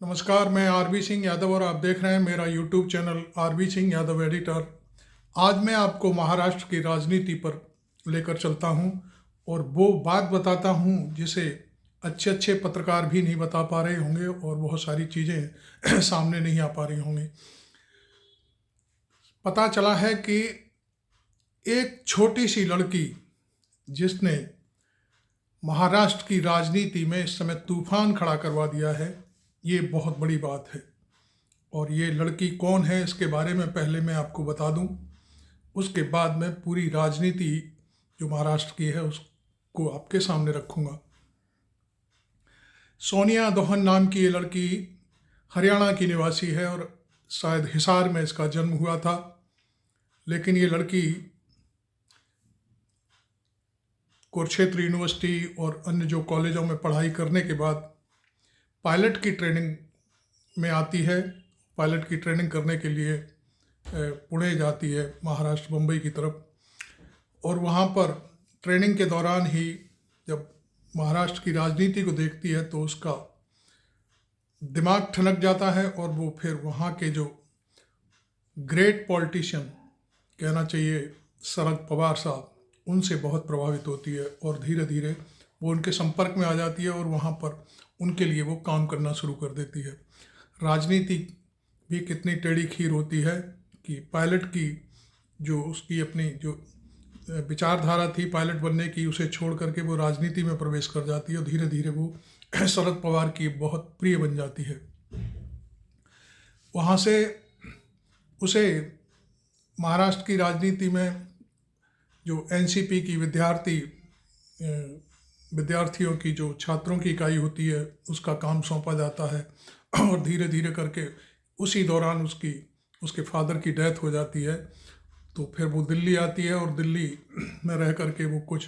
नमस्कार, मैं आरबी सिंह यादव और आप देख रहे हैं मेरा YouTube channel R B Singh Yadav editor. आज मैं आपको महाराष्ट्र की राजनीति पर लेकर चलता हूं और वो बात बताता हूं जिसे अच्छे अच्छे पत्रकार भी नहीं बता पा रहे होंगे और बहुत सारी चीज़ें सामने नहीं आ पा रही होंगी। पता चला है कि एक छोटी सी लड़की जिसने महाराष्ट्र की राजनीति में इस समय तूफान खड़ा करवा दिया है, ये बहुत बड़ी बात है। और ये लड़की कौन है इसके बारे में पहले मैं आपको बता दूं, उसके बाद मैं पूरी राजनीति जो महाराष्ट्र की है उसको आपके सामने रखूंगा। सोनिया दोहन नाम की ये लड़की हरियाणा की निवासी है और शायद हिसार में इसका जन्म हुआ था। लेकिन ये लड़की कुरुक्षेत्र यूनिवर्सिटी और अन्य जो कॉलेजों में पढ़ाई करने के बाद पायलट की ट्रेनिंग में आती है। पायलट की ट्रेनिंग करने के लिए पुणे जाती है, महाराष्ट्र बम्बई की तरफ। और वहाँ पर ट्रेनिंग के दौरान ही जब महाराष्ट्र की राजनीति को देखती है तो उसका दिमाग ठनक जाता है और वो फिर वहाँ के जो ग्रेट पॉलिटिशियन, कहना चाहिए शरद पवार साहब, उनसे बहुत प्रभावित होती है और धीरे धीरे वो उनके संपर्क में आ जाती है और वहाँ पर उनके लिए वो काम करना शुरू कर देती है। राजनीति भी कितनी टेढ़ी खीर होती है कि पायलट की जो उसकी अपनी जो विचारधारा थी पायलट बनने की, उसे छोड़ करके वो राजनीति में प्रवेश कर जाती है और धीरे धीरे वो शरद पवार की बहुत प्रिय बन जाती है। वहाँ से उसे महाराष्ट्र की राजनीति में जो एनसीपी की विद्यार्थियों की जो छात्रों की इकाई होती है उसका काम सौंपा जाता है और धीरे धीरे करके उसी दौरान उसके फादर की डेथ हो जाती है। तो फिर वो दिल्ली आती है और दिल्ली में रह करके वो कुछ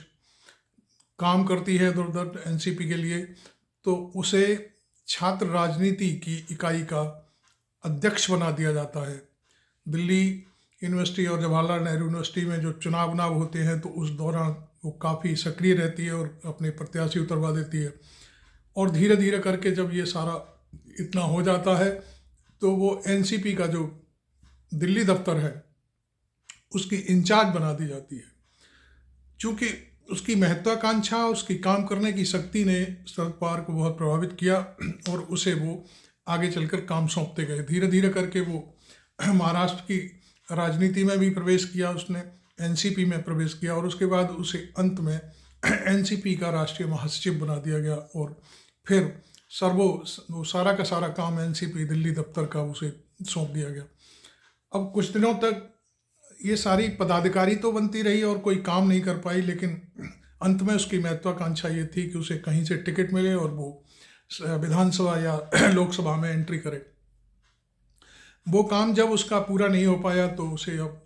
काम करती है इधर उधर एनसीपी के लिए। तो उसे छात्र राजनीति की इकाई का अध्यक्ष बना दिया जाता है। दिल्ली यूनिवर्सिटी और जवाहरलाल नेहरू यूनिवर्सिटी में जो चुनाव होते हैं तो उस दौरान वो काफ़ी सक्रिय रहती है और अपने प्रत्याशी उतरवा देती है। और धीरे धीरे करके जब ये सारा इतना हो जाता है तो वो एनसीपी का जो दिल्ली दफ्तर है उसकी इंचार्ज बना दी जाती है। चूँकि उसकी महत्वाकांक्षा, उसकी काम करने की शक्ति ने शरद पवार को बहुत प्रभावित किया और उसे वो आगे चलकर काम सौंपते गए। धीरे धीरे करके वो महाराष्ट्र की राजनीति में भी प्रवेश किया, उसने एनसीपी में प्रवेश किया और उसके बाद उसे अंत में एनसीपी का राष्ट्रीय महासचिव बना दिया गया और फिर वो सारा का सारा काम एनसीपी दिल्ली दफ्तर का उसे सौंप दिया गया। अब कुछ दिनों तक ये सारी पदाधिकारी तो बनती रही और कोई काम नहीं कर पाई, लेकिन अंत में उसकी महत्वाकांक्षा ये थी कि उसे कहीं से टिकट मिले और वो विधानसभा या लोकसभा में एंट्री करे। वो काम जब उसका पूरा नहीं हो पाया तो उसे अब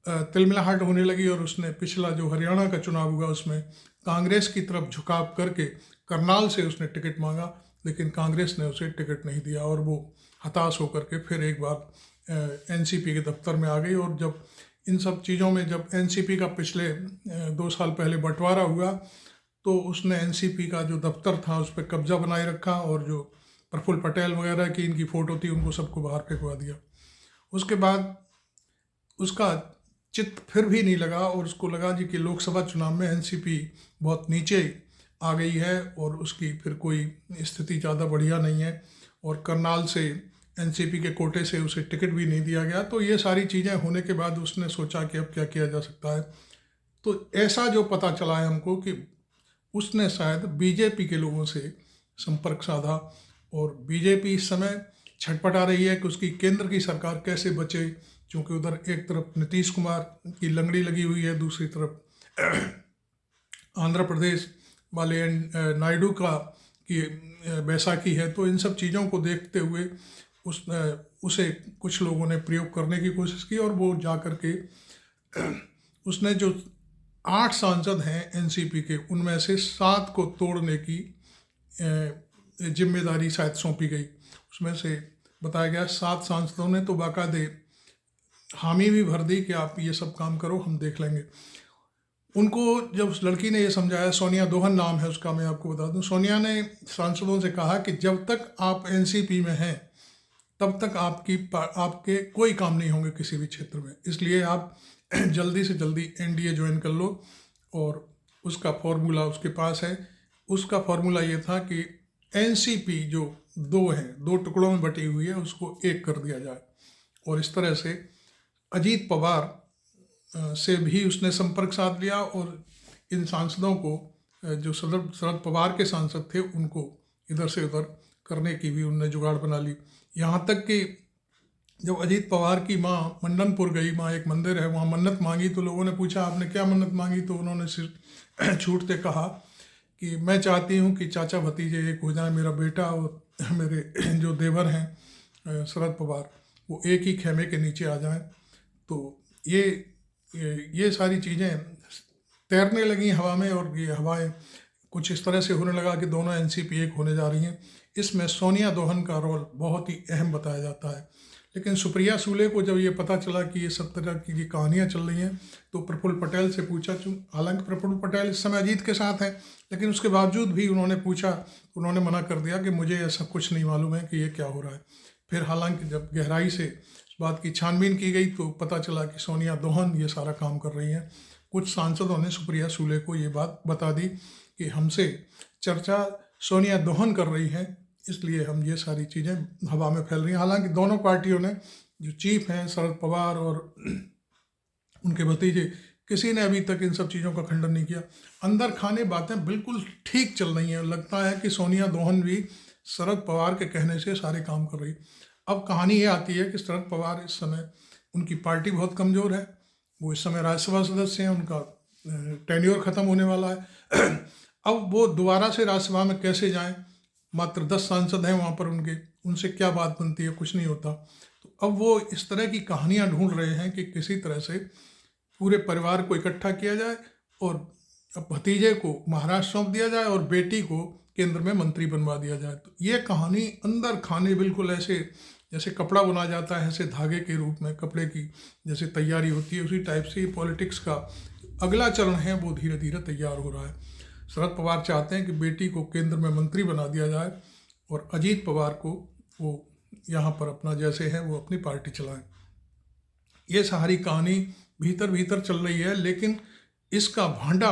तिलमिलाहट होने लगी और उसने पिछला जो हरियाणा का चुनाव हुआ उसमें कांग्रेस की तरफ झुकाव करके करनाल से उसने टिकट मांगा, लेकिन कांग्रेस ने उसे टिकट नहीं दिया और वो हताश होकर के फिर एक बार एनसीपी के दफ्तर में आ गई। और जब इन सब चीज़ों में जब एनसीपी का पिछले 2 साल पहले बंटवारा हुआ तो उसने एनसीपी का जो दफ्तर था उस पर कब्जा बनाए रखा और जो प्रफुल्ल पटेल वगैरह की इनकी फ़ोटो थी उनको सबको बाहर फेंकवा दिया। उसके बाद उसका चित्त फिर भी नहीं लगा और उसको लगा जी कि लोकसभा चुनाव में एनसीपी बहुत नीचे आ गई है और उसकी फिर कोई स्थिति ज़्यादा बढ़िया नहीं है और करनाल से एनसीपी के कोटे से उसे टिकट भी नहीं दिया गया। तो ये सारी चीज़ें होने के बाद उसने सोचा कि अब क्या किया जा सकता है। तो ऐसा जो पता चला है हमको कि उसने शायद बीजेपी के लोगों से संपर्क साधा और बीजेपी इस समय छटपटा रही है कि उसकी केंद्र की सरकार कैसे बचे, क्योंकि उधर एक तरफ नीतीश कुमार की लंगड़ी लगी हुई है, दूसरी तरफ आंध्र प्रदेश वाले नायडू का की बैसाखी है। तो इन सब चीज़ों को देखते हुए उसे कुछ लोगों ने प्रयोग करने की कोशिश की और वो जा कर के उसने जो 8 सांसद हैं एनसीपी के उनमें से 7 को तोड़ने की जिम्मेदारी शायद सौंपी गई। उसमें से बताया गया 7 सांसदों ने तो बाकायदे हामी भी भर दी कि आप ये सब काम करो, हम देख लेंगे। उनको जब उस लड़की ने ये समझाया, सोनिया दोहन नाम है उसका, मैं आपको बता दूं, सोनिया ने सांसदों से कहा कि जब तक आप एनसीपी में हैं तब तक आपके कोई काम नहीं होंगे किसी भी क्षेत्र में, इसलिए आप जल्दी से जल्दी एनडीए ज्वाइन कर लो। और उसका फॉर्मूला उसके पास है। उसका फॉर्मूला ये था कि एनसीपी जो दो टुकड़ों में बटी हुई है उसको एक कर दिया जाए। और इस तरह से अजीत पवार से भी उसने संपर्क साध लिया और इन सांसदों को, जो शरद पवार के सांसद थे, उनको इधर से उधर करने की भी उनने जुगाड़ बना ली। यहाँ तक कि जब अजीत पवार की माँ मंडनपुर गई, वहाँ एक मंदिर है, वहाँ मन्नत मांगी, तो लोगों ने पूछा आपने क्या मन्नत मांगी, तो उन्होंने सिर छूटते कहा कि मैं चाहती हूँ कि चाचा भतीजे एक हो जाए, मेरा बेटा और मेरे जो देवर हैं शरद पवार, वो एक ही खेमे के नीचे आ जाएं। तो ये सारी चीज़ें तैरने लगी हवा में, और ये हवाएं कुछ इस तरह से होने लगा कि दोनों एनसीपी एक होने जा रही हैं। इसमें सोनिया दोहन का रोल बहुत ही अहम बताया जाता है। लेकिन सुप्रिया सूले को जब ये पता चला कि ये सब तरह की ये कहानियाँ चल रही हैं, तो प्रफुल्ल पटेल से पूछा, हालांकि प्रफुल्ल पटेल इस समय अजीत के साथ हैं, लेकिन उसके बावजूद भी उन्होंने पूछा, उन्होंने मना कर दिया कि मुझे ऐसा कुछ नहीं मालूम है कि ये क्या हो रहा है। फिर हालांकि जब गहराई से इस बात की छानबीन की गई तो पता चला कि सोनिया दोहन ये सारा काम कर रही हैं। कुछ सांसदों ने सुप्रिया सूले को ये बात बता दी कि हमसे चर्चा सोनिया दोहन कर रही है, इसलिए हम ये सारी चीज़ें हवा में फैल रही हैं। हालांकि दोनों पार्टियों ने, जो चीफ हैं शरद पवार और उनके भतीजे, किसी ने अभी तक इन सब चीज़ों का खंडन नहीं किया। अंदर खाने बातें बिल्कुल ठीक चल रही हैं। लगता है कि सोनिया दोहन भी शरद पवार के कहने से सारे काम कर रही। अब कहानी ये आती है कि शरद पवार इस समय, उनकी पार्टी बहुत कमज़ोर है, वो इस समय राज्यसभा सदस्य हैं, उनका टेन्योर ख़त्म होने वाला है। अब वो दोबारा से राज्यसभा में कैसे जाएं? मात्र 10 सांसद हैं वहाँ पर, उनसे क्या बात बनती है? कुछ नहीं होता। तो अब वो इस तरह की कहानियाँ ढूंढ रहे हैं कि किसी तरह से पूरे परिवार को इकट्ठा किया जाए और भतीजे को महाराष्ट्र सौंप दिया जाए और बेटी को केंद्र में मंत्री बनवा दिया जाए। तो ये कहानी अंदर खाने बिल्कुल ऐसे जैसे कपड़ा बुना जाता है, ऐसे धागे के रूप में कपड़े की जैसे तैयारी होती है, उसी टाइप से पॉलिटिक्स का अगला चरण है वो धीरे धीरे तैयार हो रहा है। शरद पवार चाहते हैं कि बेटी को केंद्र में मंत्री बना दिया जाए और अजीत पवार को वो यहाँ पर अपना जैसे है वो अपनी पार्टी चलाएं। ये सारी कहानी भीतर भीतर चल रही है, लेकिन इसका भांडा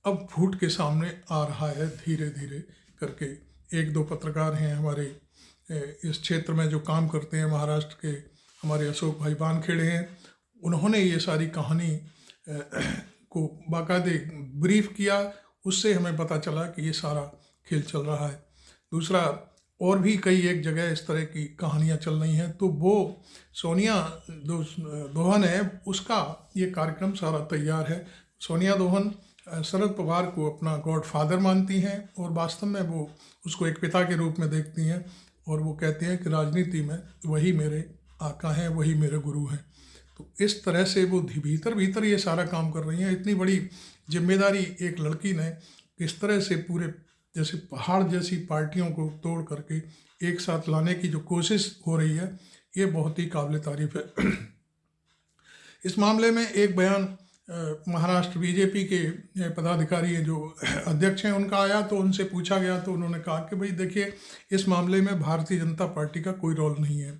अब फूट के सामने आ रहा है धीरे धीरे करके। एक दो पत्रकार हैं हमारे इस क्षेत्र में जो काम करते हैं, महाराष्ट्र के हमारे अशोक भाई वानखेड़े हैं, उन्होंने ये सारी कहानी को बाकायदे ब्रीफ किया। उससे हमें पता चला कि ये सारा खेल चल रहा है। दूसरा, और भी कई एक जगह इस तरह की कहानियाँ चल रही हैं। तो वो सोनिया दोहन है, उसका ये कार्यक्रम सारा तैयार है। सोनिया दोहन शरद पवार को अपना गॉडफादर मानती हैं और वास्तव में वो उसको एक पिता के रूप में देखती हैं, और वो कहती हैं कि राजनीति में वही मेरे आका हैं, वही मेरे गुरु हैं। तो इस तरह से वो भीतर भीतर ये सारा काम कर रही हैं। इतनी बड़ी जिम्मेदारी एक लड़की ने किस तरह से पूरे जैसे पहाड़ जैसी पार्टियों को तोड़ करके एक साथ लाने की जो कोशिश हो रही है, ये बहुत ही काबिल तारीफ है। इस मामले में एक बयान महाराष्ट्र बीजेपी के पदाधिकारी जो अध्यक्ष हैं उनका आया, तो उनसे पूछा गया तो उन्होंने कहा कि भाई देखिए, इस मामले में भारतीय जनता पार्टी का कोई रोल नहीं है।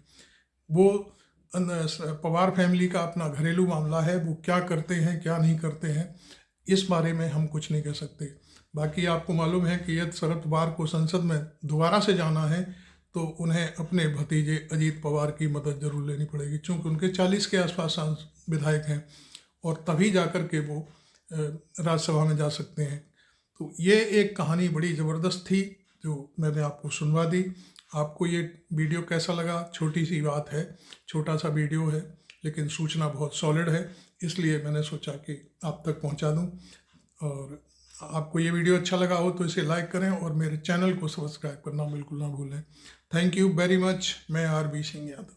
वो पवार फैमिली का अपना घरेलू मामला है, वो क्या करते हैं क्या नहीं करते हैं इस बारे में हम कुछ नहीं कह सकते। बाकी आपको मालूम है कि यदि शरद पवार को संसद में दोबारा से जाना है तो उन्हें अपने भतीजे अजीत पवार की मदद जरूर लेनी पड़ेगी, क्योंकि उनके 40 के आसपास विधायक हैं और तभी जाकर के वो राज्यसभा में जा सकते हैं। तो ये एक कहानी बड़ी ज़बरदस्त थी जो मैंने आपको सुनवा दी। आपको ये वीडियो कैसा लगा? छोटी सी बात है, छोटा सा वीडियो है, लेकिन सूचना बहुत सॉलिड है, इसलिए मैंने सोचा कि आप तक पहुंचा दूं। और आपको ये वीडियो अच्छा लगा हो तो इसे लाइक करें और मेरे चैनल को सब्सक्राइब करना बिल्कुल ना भूलें। Thank you very much. मैं आर बी सिंह यादव।